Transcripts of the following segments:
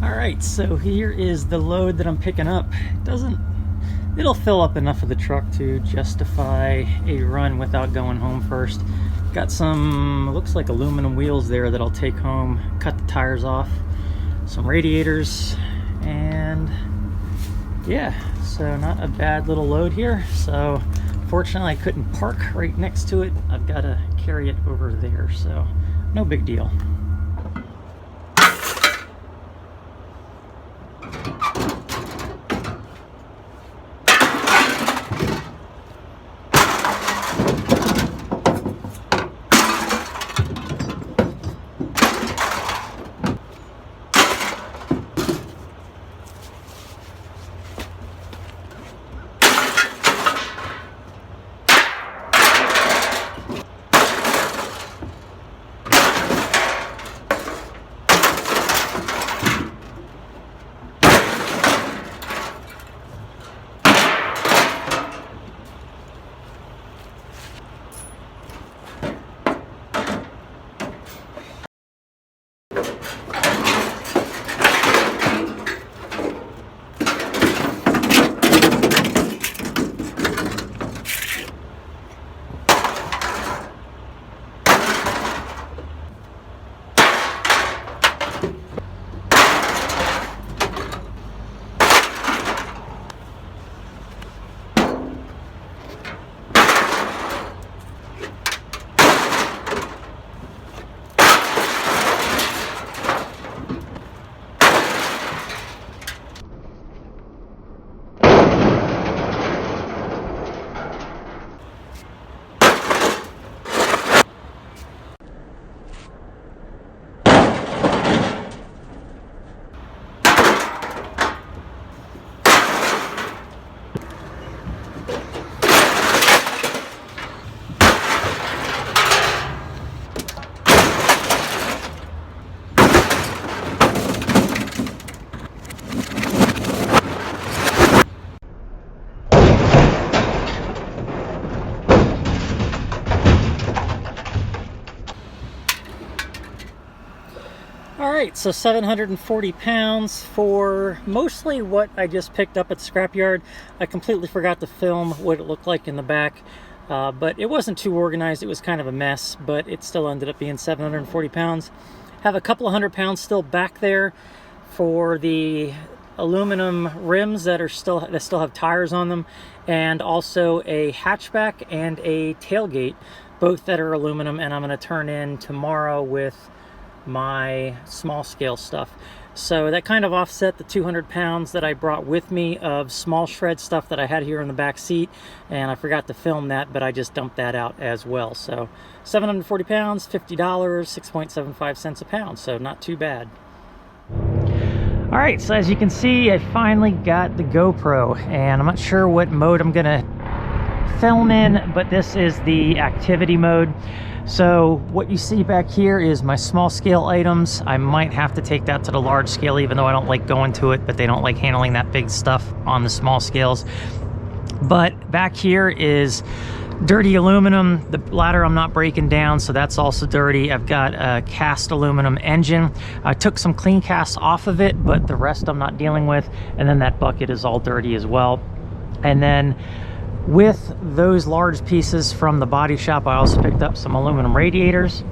Alright, so here is the load that I'm picking up. It'll fill up enough of the truck to justify a run without going home first. Got some, looks like aluminum wheels there that I'll take home, cut the tires off, some radiators, and yeah, so not a bad little load here. So fortunately I couldn't park right next to it. I've got to carry it over there, so no big deal. Alright, so 740 pounds for mostly what I just picked up at the scrapyard. I completely forgot to film what it looked like in the back, but it wasn't too organized. It was kind of a mess, but it still ended up being 740 pounds. Have a couple of 100 pounds still back there for the aluminum rims that still have tires on them, and also a hatchback and a tailgate, both that are aluminum, and I'm going to turn in tomorrow with my small scale stuff. So that kind of offset the 200 pounds that I brought with me of small shred stuff that I had here in the back seat, and I forgot to film that, but I just dumped that out as well. So 740 pounds, $50, 6.75 cents a pound, so not too bad. All right, so as you can see, I finally got the GoPro, and I'm not sure what mode I'm gonna film in, but this is the activity mode. So what you see back here is my small scale items. I might have to take that to the large scale, even though I don't like going to it, but they don't like handling that big stuff on the small scales. But back here is dirty aluminum. The ladder I'm not breaking down, so that's also dirty. I've got a cast aluminum engine. I took some clean casts off of it, but the rest I'm not dealing with. And then that bucket is all dirty as well. And then with those large pieces from the body shop, I also picked up some aluminum radiators.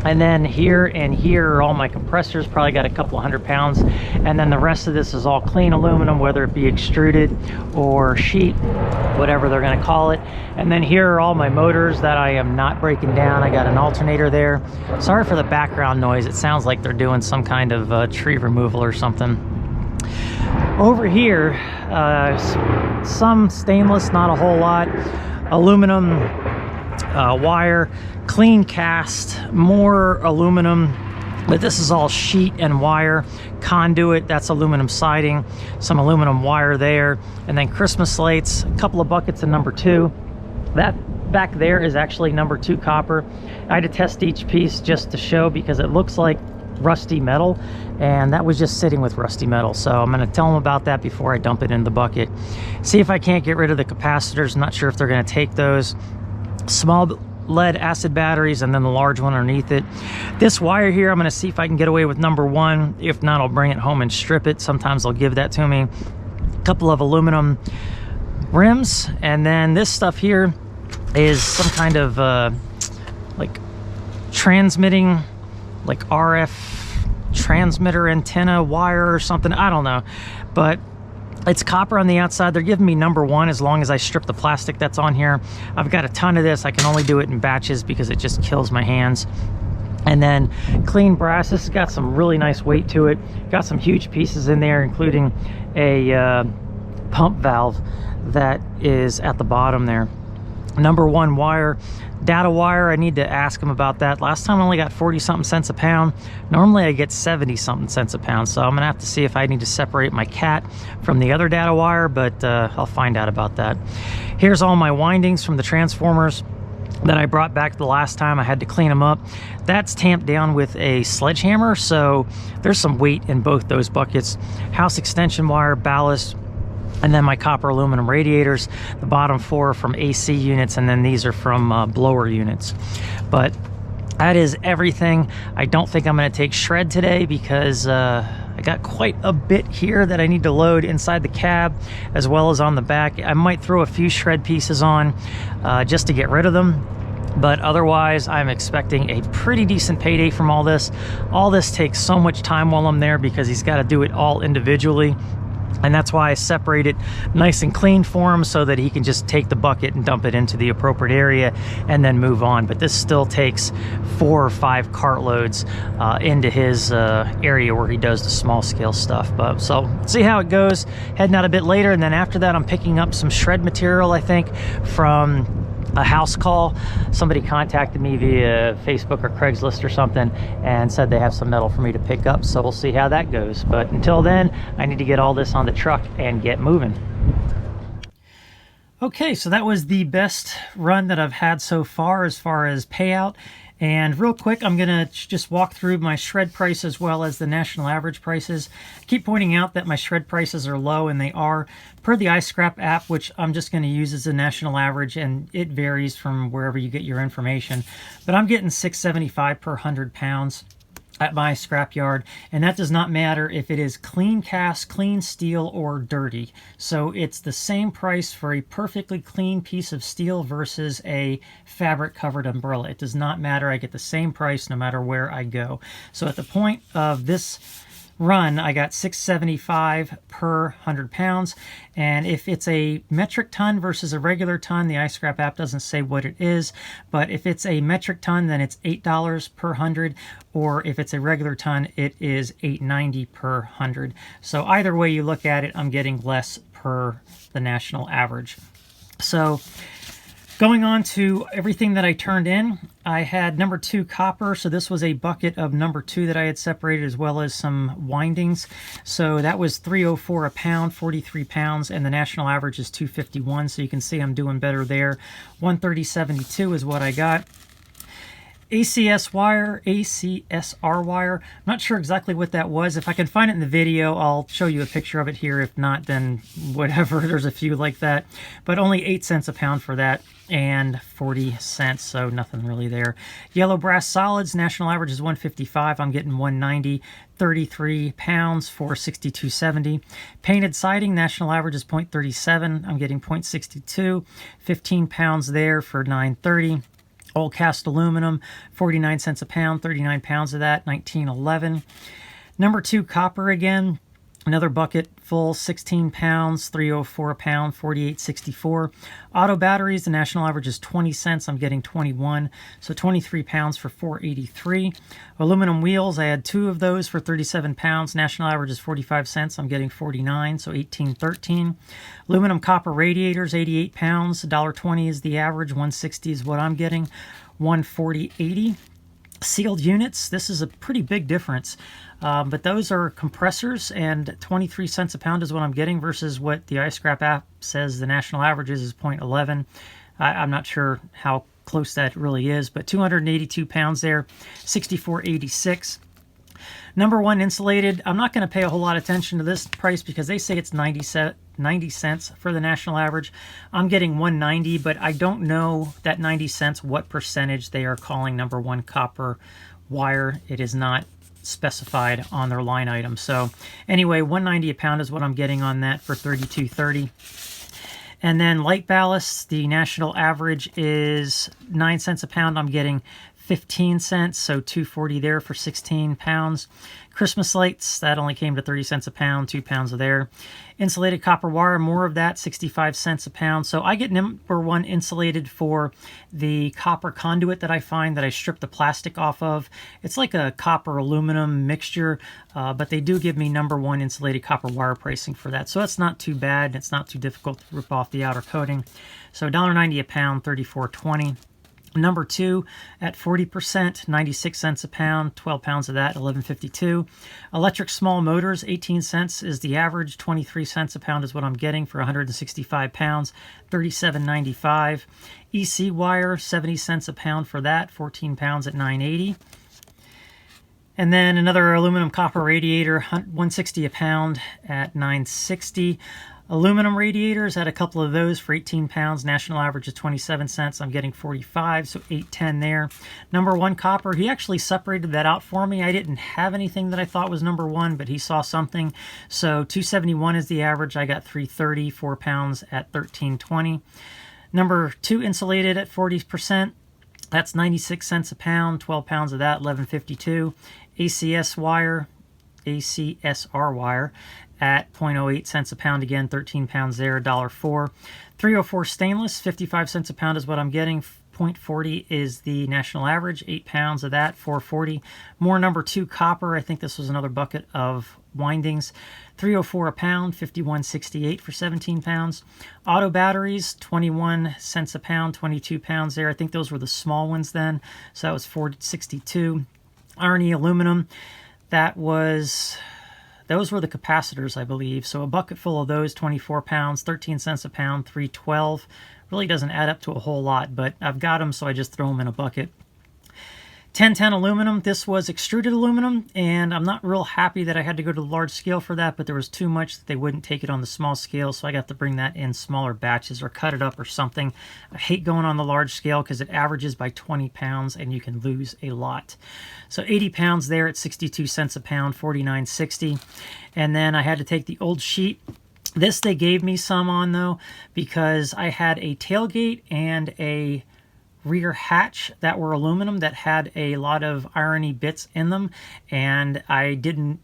And then here and here are all my compressors, probably got a couple of 100 pounds. And then the rest of this is all clean aluminum, whether it be extruded or sheet, whatever they're gonna call it. And then here are all my motors that I am not breaking down. I got an alternator there. Sorry for the background noise. It sounds like they're doing some kind of tree removal or something. Over here, some stainless, not a whole lot, aluminum wire, clean cast, more aluminum, but this is all sheet and wire. Conduit, that's aluminum siding, some aluminum wire there, and then Christmas lights, a couple of buckets of number 2. That back there is actually number 2 copper. I had to test each piece just to show, because it looks like rusty metal, and that was just sitting with rusty metal. So I'm going to tell them about that before I dump it in the bucket. See if I can't get rid of the capacitors. Not sure if they're going to take those. Small lead acid batteries, and then the large one underneath it. This wire here, I'm going to see if I can get away with number 1. If not, I'll bring it home and strip it. Sometimes they'll give that to me. A couple of aluminum rims, and then this stuff here is some kind of like transmitting, like RF transmitter antenna wire or something. I don't know, but it's copper on the outside. They're giving me number 1 as long as I strip the plastic that's on here. I've got a ton of this. I can only do it in batches because it just kills my hands. And then clean brass. This has got some really nice weight to it. Got some huge pieces in there, including a pump valve that is at the bottom there. Number 1 wire, data wire. I need to ask them about that. Last time I only got 40 something cents a pound. Normally I get 70 something cents a pound, so I'm gonna have to see if I need to separate my cat from the other data wire, but I'll find out about that. Here's all my windings from the transformers that I brought back the last time. I had to clean them up. That's tamped down with a sledgehammer, so there's some weight in both those buckets. House extension wire, ballast, and then my copper aluminum radiators. The bottom 4 are from AC units, and then these are from blower units. But that is everything. I don't think I'm going to take shred today because I got quite a bit here that I need to load inside the cab as well as on the back. I might throw a few shred pieces on just to get rid of them. But otherwise, I'm expecting a pretty decent payday from all this. All this takes so much time while I'm there because he's got to do it all individually. And that's why I separate it nice and clean for him so that he can just take the bucket and dump it into the appropriate area and then move on. But this still takes 4 or 5 cartloads into his area where he does the small scale stuff. But so see how it goes. Heading out a bit later, and then after that I'm picking up some shred material, I think, from a house call. Somebody contacted me via Facebook or Craigslist or something and said they have some metal for me to pick up, so we'll see how that goes. But until then, I need to get all this on the truck and get moving. Okay, so that was the best run that I've had so far as payout. And real quick, I'm going to just walk through my shred price as well as the national average prices. I keep pointing out that my shred prices are low, and they are per the iScrap app, which I'm just going to use as a national average, and it varies from wherever you get your information. But I'm getting $6.75 per 100 pounds at my scrapyard, and that does not matter if it is clean cast, clean steel, or dirty. So it's the same price for a perfectly clean piece of steel versus a fabric covered umbrella. It does not matter. I get the same price no matter where I go. So at the point of this run, I got $6.75 per 100 pounds. And if it's a metric ton versus a regular ton, the iScrap app doesn't say what it is. But if it's a metric ton, then it's $8 per 100. Or if it's a regular ton, it is $8.90 per 100. So either way you look at it, I'm getting less per the national average. So going on to everything that I turned in, I had number 2 copper, so this was a bucket of number 2 that I had separated, as well as some windings. So that was $3.04 a pound, 43 pounds, and the national average is $2.51, so you can see I'm doing better there. $130.72 is what I got. ACSR wire. I'm not sure exactly what that was. If I can find it in the video, I'll show you a picture of it here. If not, then whatever. There's a few like that. But only 8 cents a pound for that, and 40 cents, so nothing really there. Yellow brass solids, national average is $155. I'm getting $190. 33 pounds for $62.70. Painted siding, national average is $0.37. I'm getting $0.62. 15 pounds there for $9.30. Old cast aluminum, 49 cents a pound, 39 pounds of that, $19.11. Number 2 copper again, another bucket full, 16 pounds, $3.04 a pound, $48.64. Auto batteries, the national average is 20 cents. I'm getting 21, so 23 pounds for $4.83. Aluminum wheels, I had 2 of those for 37 pounds. National average is 45 cents. I'm getting 49, so $18.13. Aluminum copper radiators, 88 pounds. $1.20 is the average. 160 is what I'm getting. 140.80. Sealed units, this is a pretty big difference, but those are compressors, and 23 cents a pound is what I'm getting versus what the iScrap app says the national average is 0.11. I'm not sure how close that really is, but 282 pounds there, 64.86. Number one insulated. I'm not going to pay a whole lot of attention to this price because they say it's 90 cents for the national average. I'm getting 190, but I don't know that 90 cents what percentage they are calling number one copper wire. It is not specified on their line item. So anyway, 190 a pound is what I'm getting on that for 32.30. And then light ballast, the national average is 9 cents a pound. I'm getting 15 cents, so 240 there for 16 pounds. Christmas lights, that only came to 30 cents a pound, 2 pounds of there. Insulated copper wire, more of that, 65 cents a pound. So I get number one insulated for the copper conduit that I find that I strip the plastic off of. It's like a copper aluminum mixture, but they do give me number one insulated copper wire pricing for that. So that's not too bad. It's not too difficult to rip off the outer coating. So $1.90 a pound, $34.20. Number two at 40%, 96 cents a pound, 12 pounds of that, $11.52. Electric small motors, 18 cents is the average, 23 cents a pound is what I'm getting for 165 pounds, $37.95. EC wire, 70 cents a pound for that, 14 pounds at $9.80. And then another aluminum copper radiator, $160 a pound at $9.60. Aluminum radiators, had a couple of those for 18 pounds. National average is 27 cents. I'm getting 45, so $8.10 there. Number one copper, he actually separated that out for me. I didn't have anything that I thought was number one, but he saw something. So 271 is the average. I got 330, 4 pounds at $13.20. Number two insulated at 40%. That's 96 cents a pound, 12 pounds of that, $11.52. ACSR wire at 0.08 cents a pound again, 13 pounds there, $1.04. 304 stainless, 55 cents a pound is what I'm getting. 0.40 is the national average, 8 pounds of that, $4.40. More number two copper, I think this was another bucket of windings. 304 a pound, 51.68 for 17 pounds. Auto batteries, 21 cents a pound, 22 pounds there. I think those were the small ones then, so that was $4.62. Irony aluminum, those were the capacitors, I believe. So a bucket full of those, 24 pounds, 13 cents a pound, $3.12. Really doesn't add up to a whole lot, but I've got them, so I just throw them in a bucket. 1010 aluminum. This was extruded aluminum, and I'm not real happy that I had to go to the large scale for that, but there was too much that they wouldn't take it on the small scale, so I got to bring that in smaller batches or cut it up or something. I hate going on the large scale because it averages by 20 pounds and you can lose a lot. So 80 pounds there at 62 cents a pound, $49.60. And then I had to take the old sheet. This they gave me some on though, because I had a tailgate and a rear hatch that were aluminum that had a lot of irony bits in them, and I didn't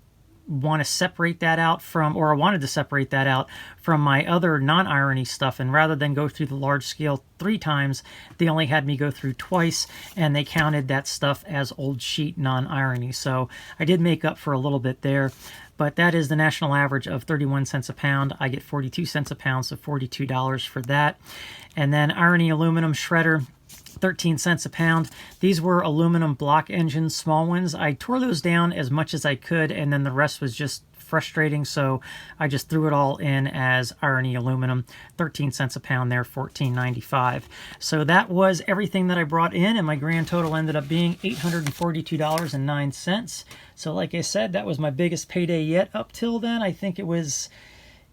want to separate that out from, or I wanted to separate that out from my other non-irony stuff, and rather than go through the large scale 3 times, they only had me go through twice, and they counted that stuff as old sheet non-irony. So I did make up for a little bit there, but that is the national average of 31 cents a pound. I get 42 cents a pound, so $42 for that. And then irony aluminum shredder, 13 cents a pound. These were aluminum block engines, small ones. I tore those down as much as I could, and then the rest was just frustrating, so I just threw it all in as irony aluminum. 13 cents a pound there, $14.95. So that was everything that I brought in, and my grand total ended up being $842.09. So like I said, that was my biggest payday yet up till then. I think it was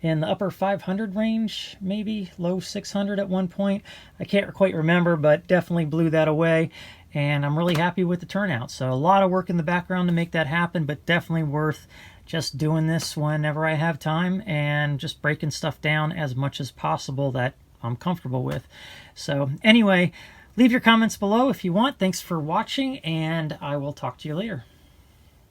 in the upper 500 range, maybe low 600 at one point. I can't quite remember, but definitely blew that away, and I'm really happy with the turnout. So a lot of work in the background to make that happen, but definitely worth just doing this whenever I have time and just breaking stuff down as much as possible that I'm comfortable with. So anyway, leave your comments below if you want. Thanks for watching, and I will talk to you later.